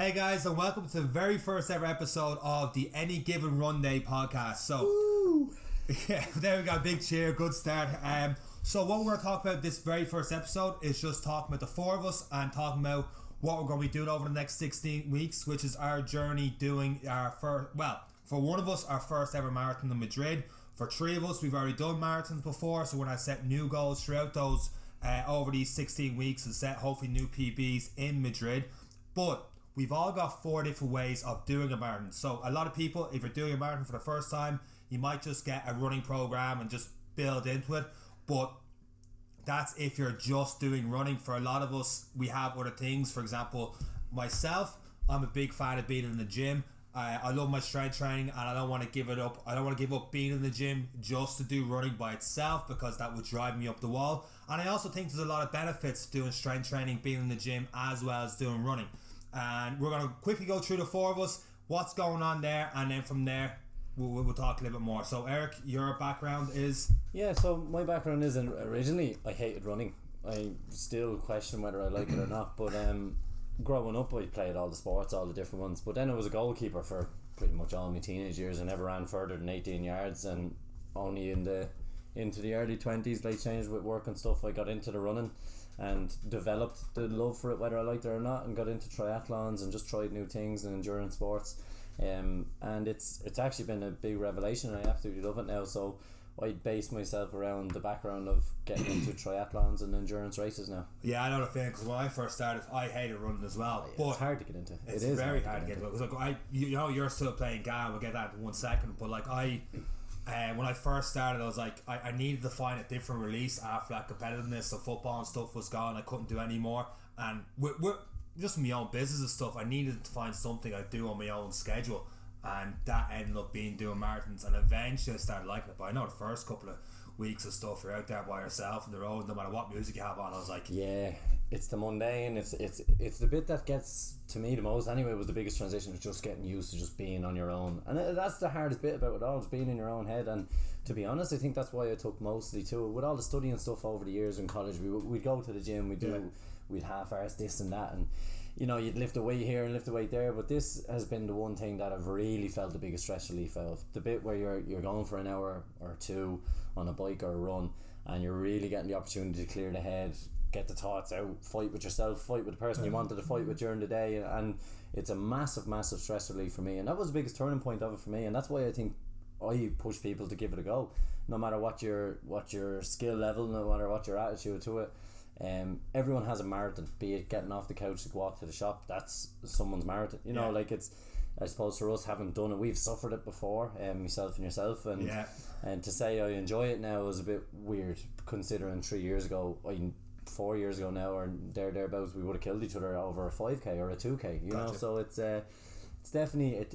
Hey guys, and welcome to the very first ever episode of the Given Runday podcast. So, yeah, there we go, big cheer, good start. So what we're going to talk about this very first episode is just talking about the four of us and talking about what we're going to be doing over the next 16 weeks, which is our journey doing our first, well, for one of us, our first ever marathon in Madrid. For three of us, we've already done marathons before, so we're going to set new goals throughout those over these 16 weeks and set hopefully new PBs in Madrid. But we've all got four different ways of doing a marathon. So a lot of people, if you're doing a marathon for the first time, you might just get a running program and just build into it. But that's if you're just doing running. For a lot of us, we have other things. For example, myself, I'm a big fan of being in the gym. I love my strength training and I don't want to give it up. I don't want to give up being in the gym just to do running by itself, because that would drive me up the wall. And I also think there's a lot of benefits to doing strength training, being in the gym, as well as doing running. And we're going to quickly go through the four of us, what's going on there, and then from there we'll talk a little bit more. So Eric, your background is? Yeah, so my background is, originally I hated running. I still question whether I like it or not, but growing up I played all the sports, all the different ones, but then I was a goalkeeper for pretty much all my teenage years. I never ran further than 18 yards, and only into the early 20s, late changes with work and stuff, I got into the running and developed the love for it, whether I liked it or not, and got into triathlons and just tried new things and endurance sports, and it's actually been a big revelation, and I absolutely love it now. So I base myself around the background of getting into triathlons and endurance races now. Yeah, I know the feeling, because when I first started, I hated running as well. But it's hard to get into. It's very hard to get into. Because like, you're still playing GAN, we'll get that in 1 second, but like when I first started, I was like, I needed to find a different release after that competitiveness of football and stuff was gone. I couldn't do any more, and we're just my own business and stuff. I needed to find something I do on my own schedule, and that ended up being doing marathons. And eventually I started liking it. But I know the first couple of weeks of stuff, you're out there by yourself on the road, no matter what music you have on. I was like, yeah, it's the mundane. It's the bit that gets to me the most. Anyway, was the biggest transition, was just getting used to just being on your own, and that's the hardest bit about it all, is being in your own head. And to be honest, I think that's why I took mostly to it. With all the studying stuff over the years in college, we'd go to the gym, we'd half-arse this and that, and you know, you'd lift a weight here and lift a weight there. But this has been the one thing that I've really felt the biggest stress relief of. The bit where you're going for an hour or two on a bike or a run, and you're really getting the opportunity to clear the head, get the thoughts out, fight with yourself, fight with the person you wanted to fight with during the day, and it's a massive stress relief for me. And that was the biggest turning point of it for me, and that's why I think I push people to give it a go, no matter what your skill level, no matter what your attitude to it. Everyone has a marathon, be it getting off the couch to go walk to the shop. That's someone's marathon, you know. Like, it's, I suppose for us, having done it, we've suffered it before, myself and yourself, and to say I enjoy it now is a bit weird, considering 4 years ago now, or thereabouts, we would have killed each other over a 5k or a 2k, you know. So it's definitely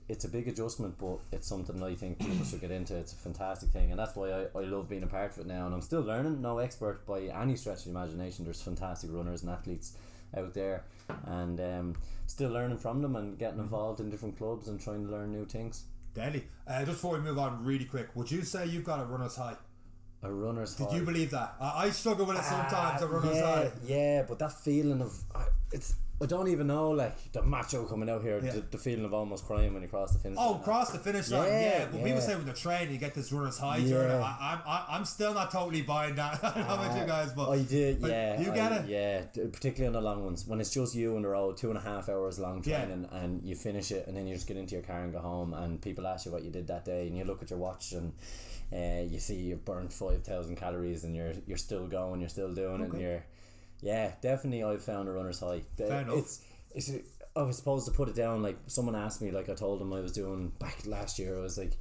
it's a big adjustment, but it's something I think people should get into. It's a fantastic thing, and that's why I love being a part of it now. And I'm still learning, no expert by any stretch of the imagination. There's fantastic runners and athletes out there, and still learning from them and getting involved in different clubs and trying to learn new things. Deadly. Just before we move on really quick, would you say you've got a runner's high? A runner's high? Did you believe that? I struggle with it sometimes, a runner's high. Yeah, but that feeling of, I don't even know, like the macho coming out here, the feeling of almost crying when you cross the finish line. Oh, cross the finish line, but people say when they're training you get this runner's high journey. I'm still not totally buying that. I don't know about you guys, but I did, you get it? Yeah, particularly on the long ones, when it's just you on the road, 2.5 hours long training, and you finish it, and then you just get into your car and go home, and people ask you what you did that day, and you look at your watch, and you see you've burned 5,000 calories, and you're still going, you're still doing it, and you're... Yeah, definitely I've found a runner's high. Fair enough. It's I was supposed to put it down, like someone asked me, like I told them I was doing back last year, I was like,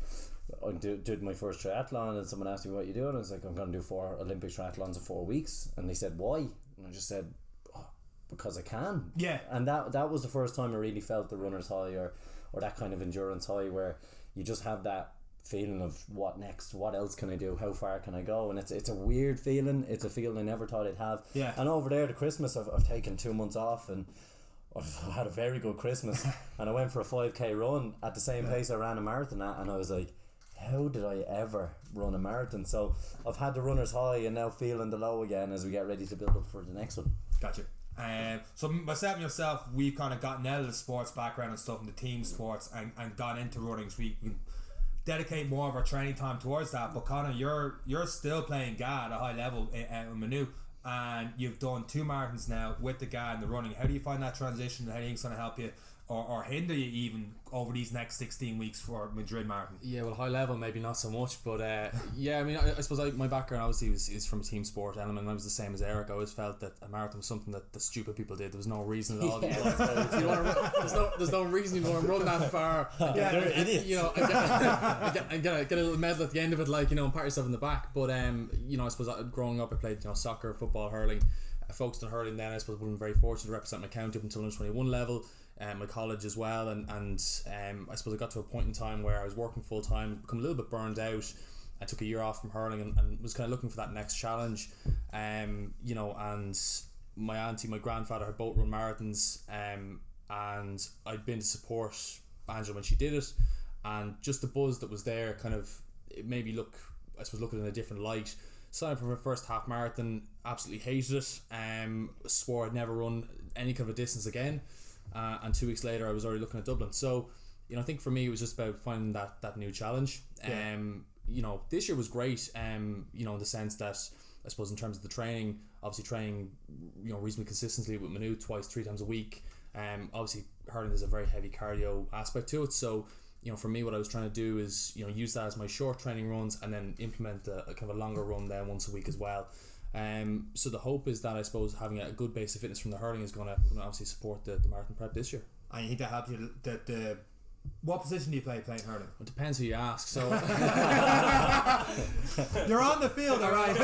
I did my first triathlon, and someone asked me what you doing, I was like, I'm going to do 4 Olympic triathlons in 4 weeks, and they said, why? And I just said, because I can. Yeah. And that was the first time I really felt the runner's high, or that kind of endurance high, where you just have that feeling of what next, what else can I do, how far can I go, and it's a weird feeling. It's a feeling I never thought I'd have. And over there, the Christmas, I've taken 2 months off, and I've had a very good Christmas. And I went for a 5k run at the same pace I ran a marathon at, and I was like, how did I ever run a marathon? So I've had the runner's high, and now feeling the low again as we get ready to build up for the next one. Gotcha. So myself and yourself, we've kind of gotten out of the sports background and stuff, in the team sports, and gone into running. So we dedicate more of our training time towards that. But Conor, you're still playing GA at a high level in Manu, and you've done 2 marathons now with the GA and the running. How do you find that transition? How do you think it's going to help you or hinder you even over these next 16 weeks for Madrid Marathon? Yeah, well, high level maybe not so much, but yeah, I mean, I suppose my background obviously is from a team sport element, and I was the same as Eric. I always felt that a marathon was something that the stupid people did. There was no reason at all. There's no reason you want to run that far. Yeah, they're idiots. You know, and get a little medal at the end of it, like, you know, and pat yourself in the back. But you know, I suppose growing up, I played, you know, soccer, football, hurling. I focused on hurling then. I suppose I've been very fortunate to represent my county up until under 21 level. My college as well, and I suppose I got to a point in time where I was working full time, become a little bit burned out. I took a year off from hurling and was kind of looking for that next challenge. You know, and my grandfather had both run marathons, and I'd been to support Angela when she did it, and just the buzz that was there kind of, it made me look, I suppose, look at it in a different light. Signed up for my first half marathon, absolutely hated it. Swore I'd never run any kind of a distance again. And 2 weeks later I was already looking at Dublin. So, you know, I think for me it was just about finding that new challenge. You know, this year was great, you know, in the sense that I suppose in terms of the training, obviously training, you know, reasonably consistently with Manu 2-3 times a week. Obviously hurling is a very heavy cardio aspect to it, so, you know, for me what I was trying to do is, you know, use that as my short training runs and then implement a kind of a longer run then once a week as well. So the hope is that I suppose having a good base of fitness from the hurling is going to obviously support the marathon prep this year. And you think that helped you? What position do you play playing hurling? It depends who you ask. So you're on the field, all right.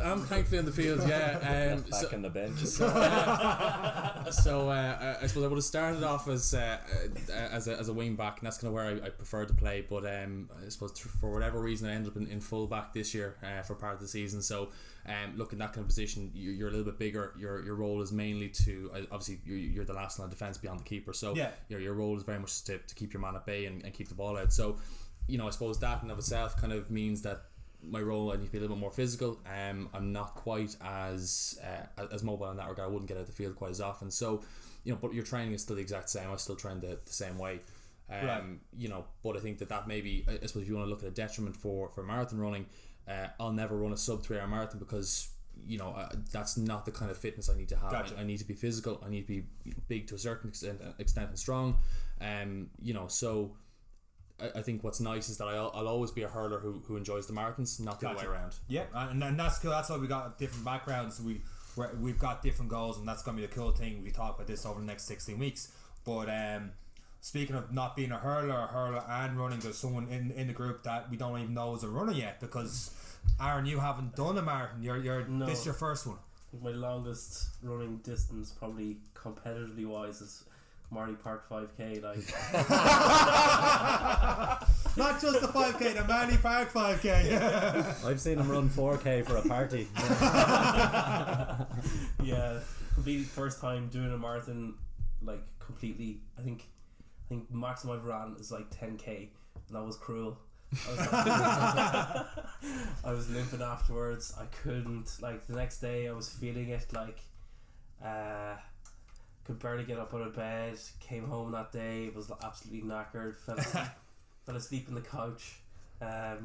I'm thankfully on the field, yeah. Back on the bench. So I suppose I would have started off as a wing back, and that's kind of where I preferred to play. But I suppose for whatever reason I ended up in full back this year for part of the season. So look, in that kind of position, you're a little bit bigger. Your role is mainly to obviously you're the last line of defence beyond the keeper. So yeah, your role is very much to keep your man at bay and keep the ball out. So, you know, I suppose that in of itself kind of means that my role, I need to be a little bit more physical. I'm not quite as mobile in that regard. I wouldn't get out of the field quite as often. So, you know, but your training is still the exact same. I still train the same way. Right. You know, but I think that maybe, I suppose if you want to look at a detriment for marathon running, I'll never run a sub 3 hour marathon because, you know, that's not the kind of fitness I need to have. Gotcha. I need to be physical. I need to be big to a certain extent and strong. You know, so I think what's nice is that I'll always be a hurler who enjoys the marathons, not the other way around. Yeah, and that's cool. That's why we got different backgrounds. We've got different goals, and that's going to be the cool thing. We talk about this over the next 16 weeks. But speaking of not being a hurler and running, there's someone in the group that we don't even know is a runner yet, because Aaron, you haven't done a marathon. This is your first one. My longest running distance, probably competitively wise, is Marley Park 5k. Like, not just the 5k, the Marley Park 5k. I've seen him run 4k for a party. Yeah, completely first time doing a marathon, like completely. I think maximum I've ran is like 10k, and that was cruel. I was limping afterwards. I couldn't, like, the next day I was feeling it, like could barely get up out of bed. Came home that day, was absolutely knackered, fell asleep in the couch. I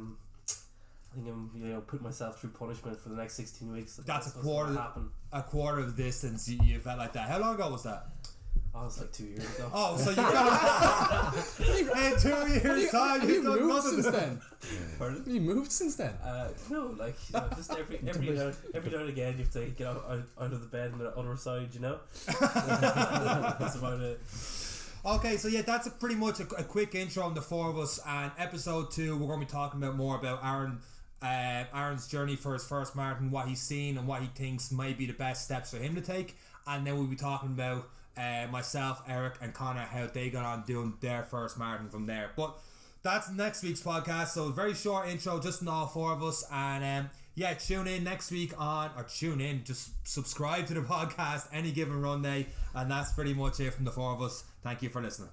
think I'm, you know, putting myself through punishment for the next 16 weeks. That's a quarter of the distance you felt like that. How long ago was that? Oh, it was like 2 years ago. Oh, so you've got in 2 years time Have you you've done moved nothing since then? Pardon? Have you moved since then? No, like, you know, just every now and again you have to get out of the bed on the other side, you know. That's about it. Okay, so yeah, that's pretty much a quick intro on the four of us. And episode 2, we're going to be talking about more about Aaron's journey for his first marathon, what he's seen and what he thinks might be the best steps for him to take. And then we'll be talking about myself, Eric and Connor, how they got on doing their first marathon from there. But that's next week's podcast, so a very short intro, just in all four of us. And yeah, tune in next week just subscribe to the podcast, Any Given Runday. And that's pretty much it from the four of us. Thank you for listening.